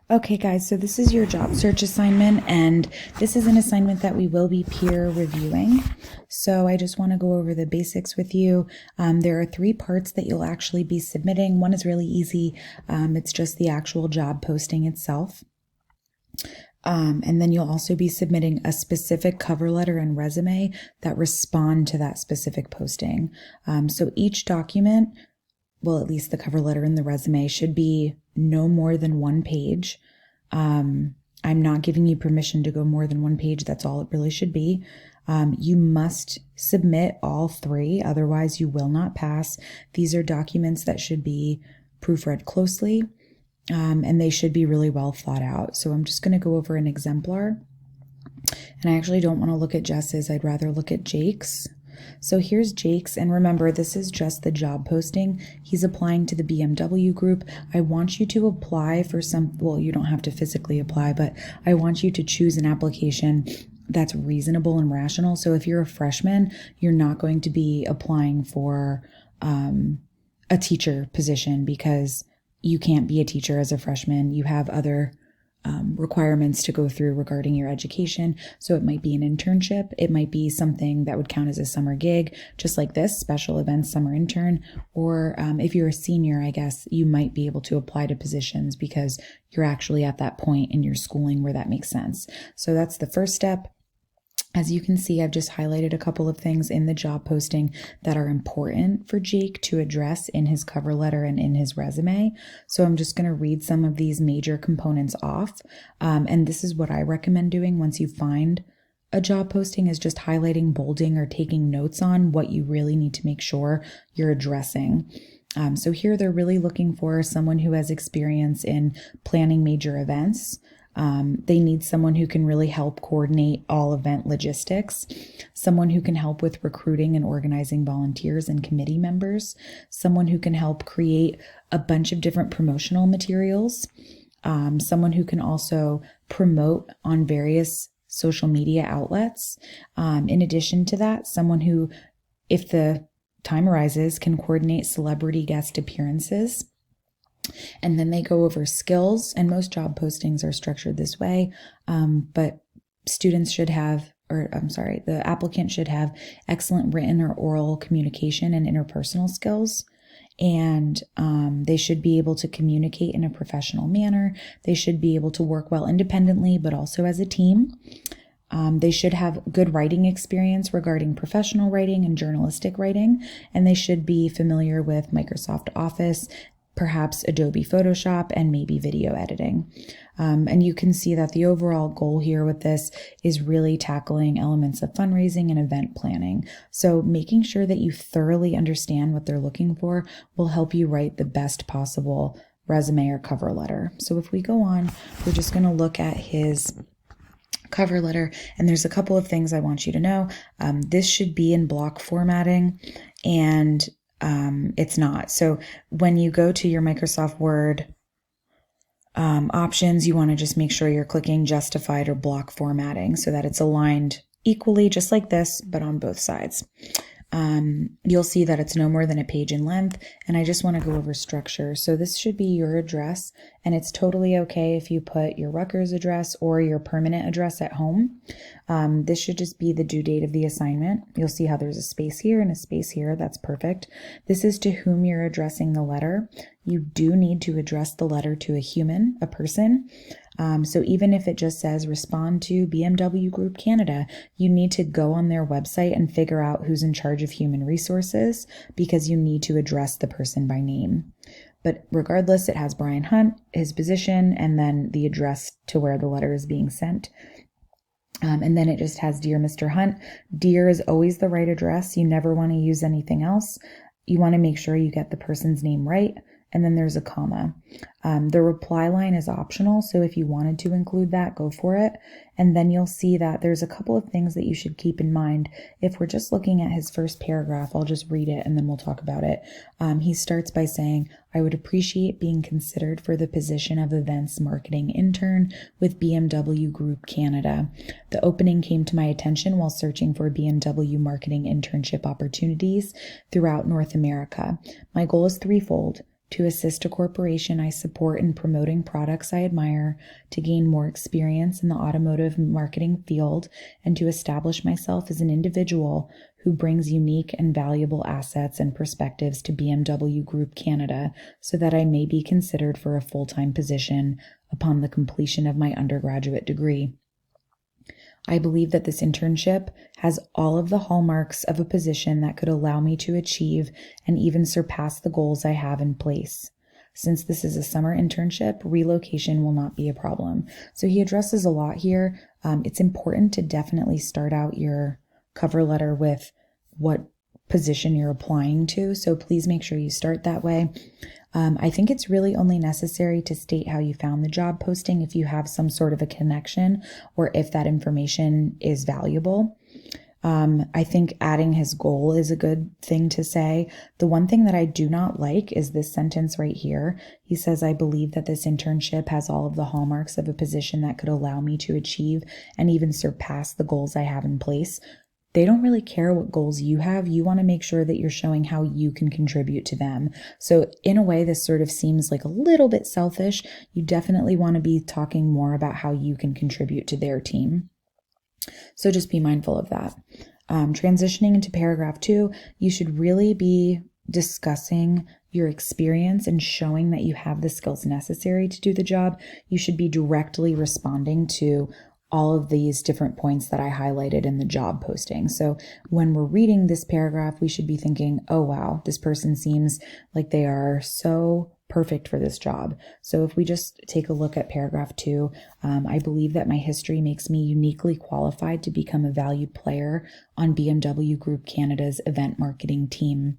Okay, guys, so this is your job search assignment, and this is an assignment that we will be peer reviewing. So I just want to go over the basics with you. There are 3 parts that you'll actually be submitting. One is really easy. It's just the actual job posting itself. And then you'll also be submitting a specific cover letter and resume that respond to that specific posting. So each document, well, at least the cover letter and the resume, should be no more than 1 page. I'm not giving you permission to go more than 1 page. That's all it really should be. You must submit all 3, otherwise you will not pass. These are documents that should be proofread closely, and they should be really well thought out. So I'm just going to go over an exemplar. And I actually don't want to look at Jess's. I'd rather look at Jake's. So here's Jake's, and remember, this is just the job posting. He's applying to the BMW group. I want you to apply for well, you don't have to physically apply, but I want you to choose an application that's reasonable and rational. So if you're a freshman, you're not going to be applying for a teacher position because you can't be a teacher as a freshman. You have other requirements to go through regarding your education. So it might be an internship. It might be something that would count as a summer gig, just like this special events summer intern. Or if you're a senior, I guess you might be able to apply to positions because you're actually at that point in your schooling where that makes sense. So that's the first step. As you can see, I've just highlighted a couple of things in the job posting that are important for Jake to address in his cover letter and in his resume. So I'm just going to read some of these major components off. And this is what I recommend doing once you find a job posting, is just highlighting, bolding, or taking notes on what you really need to make sure you're addressing. So here they're really looking for someone who has experience in planning major events. They need someone who can really help coordinate all event logistics, someone who can help with recruiting and organizing volunteers and committee members, someone who can help create a bunch of different promotional materials, someone who can also promote on various social media outlets. In addition to that, someone who, if the time arises, can coordinate celebrity guest appearances. And then they go over skills, and most job postings are structured this way, but students should have, the applicant should have excellent written or oral communication and interpersonal skills. And they should be able to communicate in a professional manner. They should be able to work well independently, but also as a team. They should have good writing experience regarding professional writing and journalistic writing, and they should be familiar with Microsoft Office, perhaps Adobe Photoshop, and maybe video editing. And you can see that the overall goal here with this is really tackling elements of fundraising and event planning. So making sure that you thoroughly understand what they're looking for will help you write the best possible resume or cover letter. So if we go on, we're just going to look at his cover letter, and there's a couple of things I want you to know. This should be in block formatting, and it's not. So when you go to your Microsoft Word options, you want to just make sure you're clicking justified or block formatting so that it's aligned equally, just like this, but on both sides. You'll see that it's no more than a page in length, and I just want to go over structure. So this should be your address, and it's totally okay if you put your Rutgers address or your permanent address at home. This should just be the due date of the assignment. You'll see how there's a space here and a space here. That's perfect. This is to whom you're addressing the letter. You do need to address the letter to a human, a person. So even if it just says respond to BMW Group Canada, you need to go on their website and figure out who's in charge of human resources, because you need to address the person by name. But regardless, it has Brian Hunt, his position, and then the address to where the letter is being sent. And then it just has Dear Mr. Hunt. Dear is always the right address. You never want to use anything else. You want to make sure you get the person's name right. And then there's a comma. The reply line is optional, so if you wanted to include that, go for it. And then you'll see that there's a couple of things that you should keep in mind. If we're just looking at his first paragraph, I'll just read it and then we'll talk about it. He starts by saying, I would appreciate being considered for the position of events marketing intern with BMW Group Canada. The opening came to my attention while searching for BMW marketing internship opportunities throughout North America. My goal is threefold: to assist a corporation I support in promoting products I admire, to gain more experience in the automotive marketing field, and to establish myself as an individual who brings unique and valuable assets and perspectives to BMW Group Canada so that I may be considered for a full-time position upon the completion of my undergraduate degree. I believe that this internship has all of the hallmarks of a position that could allow me to achieve and even surpass the goals I have in place. Since this is a summer internship, relocation will not be a problem. So he addresses a lot here. It's important to definitely start out your cover letter with what position you're applying to. So please make sure you start that way. I think it's really only necessary to state how you found the job posting if you have some sort of a connection or if that information is valuable. I think adding his goal is a good thing to say. The one thing that I do not like is this sentence right here. He says, I believe that this internship has all of the hallmarks of a position that could allow me to achieve and even surpass the goals I have in place. They don't really care what goals you have. You want to make sure that you're showing how you can contribute to them. So in a way, this sort of seems like a little bit selfish. You definitely want to be talking more about how you can contribute to their team. So just be mindful of that. Transitioning into paragraph 2, you should really be discussing your experience and showing that you have the skills necessary to do the job. You should be directly responding to all of these different points that I highlighted in the job posting. So when we're reading this paragraph, we should be thinking, oh, wow, this person seems like they are so perfect for this job. So if we just take a look at paragraph 2, I believe that my history makes me uniquely qualified to become a valued player on BMW Group Canada's event marketing team.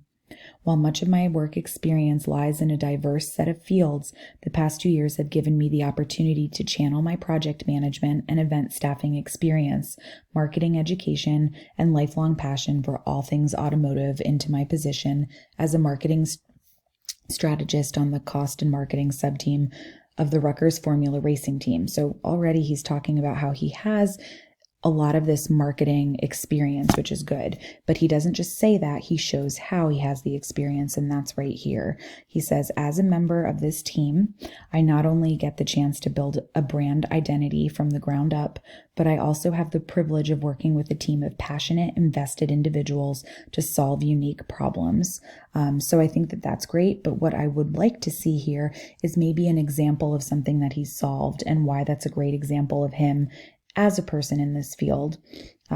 While much of my work experience lies in a diverse set of fields, the past 2 years have given me the opportunity to channel my project management and event staffing experience, marketing education, and lifelong passion for all things automotive into my position as a marketing strategist on the cost and marketing subteam of the Rutgers Formula Racing team. So already he's talking about how he has a lot of this marketing experience, which is good, but he doesn't just say that, he shows how he has the experience, and that's right here. He says, as a member of this team, I not only get the chance to build a brand identity from the ground up, but I also have the privilege of working with a team of passionate, invested individuals to solve unique problems. So I think that that's great, but what I would like to see here is maybe an example of something that he's solved and why that's a great example of him as a person in this field.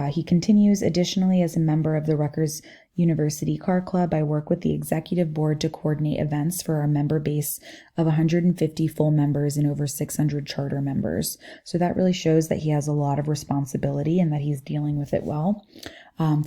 He continues, additionally, as a member of the Rutgers University Car Club, I work with the executive board to coordinate events for our member base of 150 full members and over 600 charter members. So that really shows that he has a lot of responsibility and that he's dealing with it well.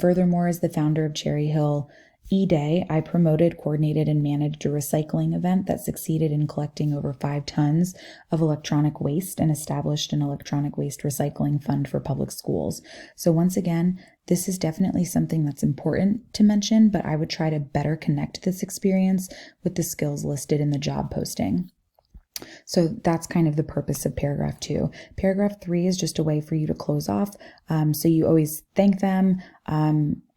Furthermore, as the founder of Cherry Hill E-Day, I promoted, coordinated, and managed a recycling event that succeeded in collecting over 5 tons of electronic waste and established an electronic waste recycling fund for public schools. So once again, this is definitely something that's important to mention, but I would try to better connect this experience with the skills listed in the job posting. So that's kind of the purpose of paragraph 2. Paragraph 3 is just a way for you to close off. So you always thank them.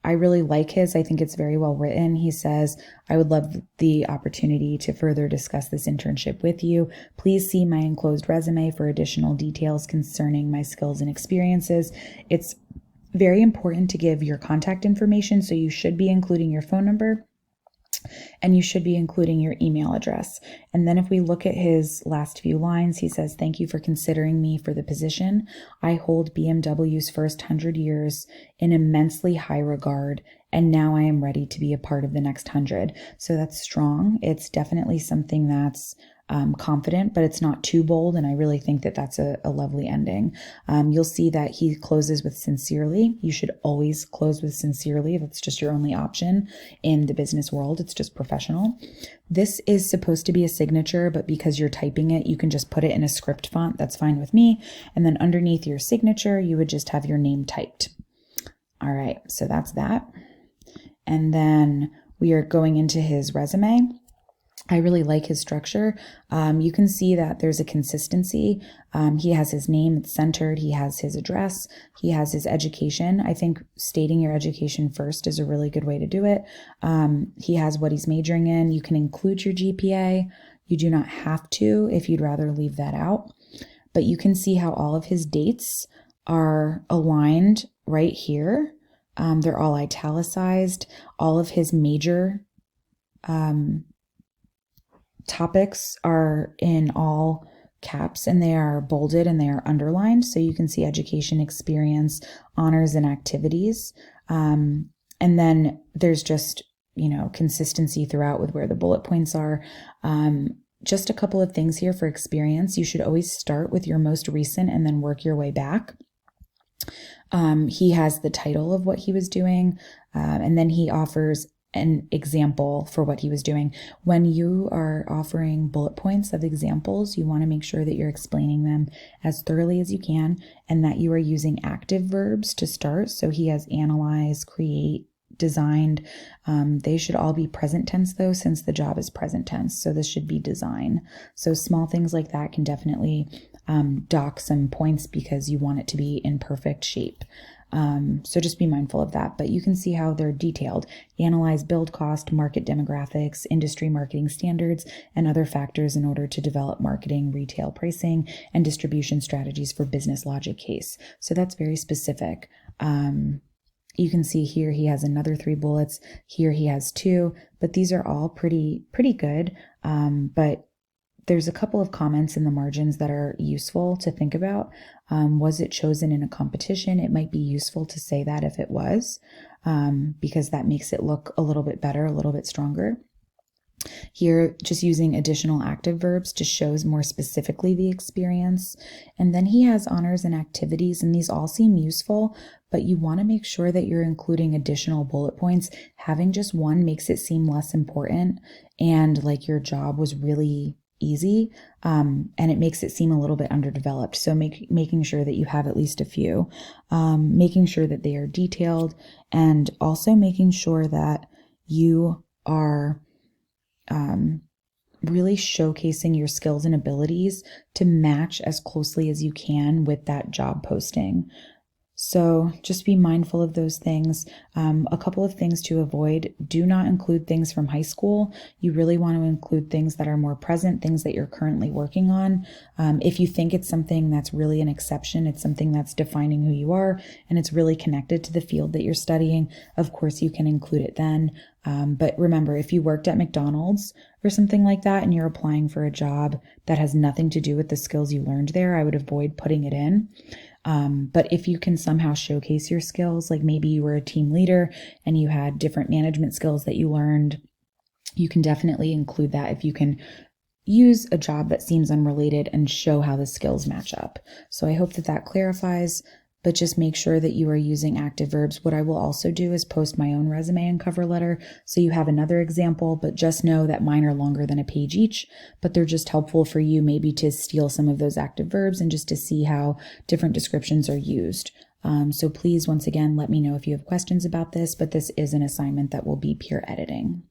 I really like his. I think it's very well written. He says, I would love the opportunity to further discuss this internship with you. Please see my enclosed resume for additional details concerning my skills and experiences. It's very important to give your contact information, so you should be including your phone number and you should be including your email address. And then if we look at his last few lines, he says, thank you for considering me for the position. I hold BMW's first 100 years in immensely high regard, and now I am ready to be a part of the next 100. So that's strong. It's definitely something that's confident, but it's not too bold. And I really think that that's a lovely ending. You'll see that he closes with sincerely. You should always close with sincerely if it's just your only option in the business world. It's just professional. This is supposed to be a signature, but because you're typing it, you can just put it in a script font. That's fine with me. And then underneath your signature, you would just have your name typed. All right, so that's that. And then we are going into his resume. I really like his structure. You can see that there's a consistency. He has his name, it's centered. He has his address. He has his education. I think stating your education first is a really good way to do it. He has what he's majoring in. You can include your GPA. You do not have to if you'd rather leave that out. But you can see how all of his dates are aligned right here. They're all italicized. All of his major topics are in all caps, and they are bolded and they are underlined. So you can see education, experience, honors, and activities. And then there's just, consistency throughout with where the bullet points are. Just a couple of things here for experience. You should always start with your most recent and then work your way back. He has the title of what he was doing, and then he offers an example for what he was doing. When you are offering bullet points of examples, you want to make sure that you're explaining them as thoroughly as you can and that you are using active verbs to start. So he has analyze, create, designed. They should all be present tense though, since the job is present tense. So this should be design. So small things like that can definitely dock some points because you want it to be in perfect shape. So just be mindful of that, but you can see how they're detailed. Analyze build cost, market demographics, industry marketing standards, and other factors in order to develop marketing, retail pricing, and distribution strategies for business logic case. So that's very specific. You can see here he has another 3 bullets. Here he has 2, but these are all pretty good. But there's a couple of comments in the margins that are useful to think about. Was it chosen in a competition? It might be useful to say that if it was, because that makes it look a little bit better, a little bit stronger. Here, just using additional active verbs to show more specifically the experience. And then he has honors and activities, and these all seem useful, but you want to make sure that you're including additional bullet points. Having just one makes it seem less important and like your job was really easy, and it makes it seem a little bit underdeveloped. So making sure that you have at least a few, making sure that they are detailed, and also making sure that you are really showcasing your skills and abilities to match as closely as you can with that job posting. So just be mindful of those things. A couple of things to avoid: do not include things from high school. You really want to include things that are more present, things that you're currently working on. If you think it's something that's really an exception, it's something that's defining who you are, and it's really connected to the field that you're studying, of course you can include it then. But remember, if you worked at McDonald's or something like that and you're applying for a job that has nothing to do with the skills you learned there, I would avoid putting it in. But if you can somehow showcase your skills, like maybe you were a team leader and you had different management skills that you learned, you can definitely include that if you can use a job that seems unrelated and show how the skills match up. So I hope that that clarifies, but just make sure that you are using active verbs. What I will also do is post my own resume and cover letter, so you have another example, but just know that mine are longer than a page each, but they're just helpful for you maybe to steal some of those active verbs and just to see how different descriptions are used. So please, once again, let me know if you have questions about this, but this is an assignment that will be peer editing.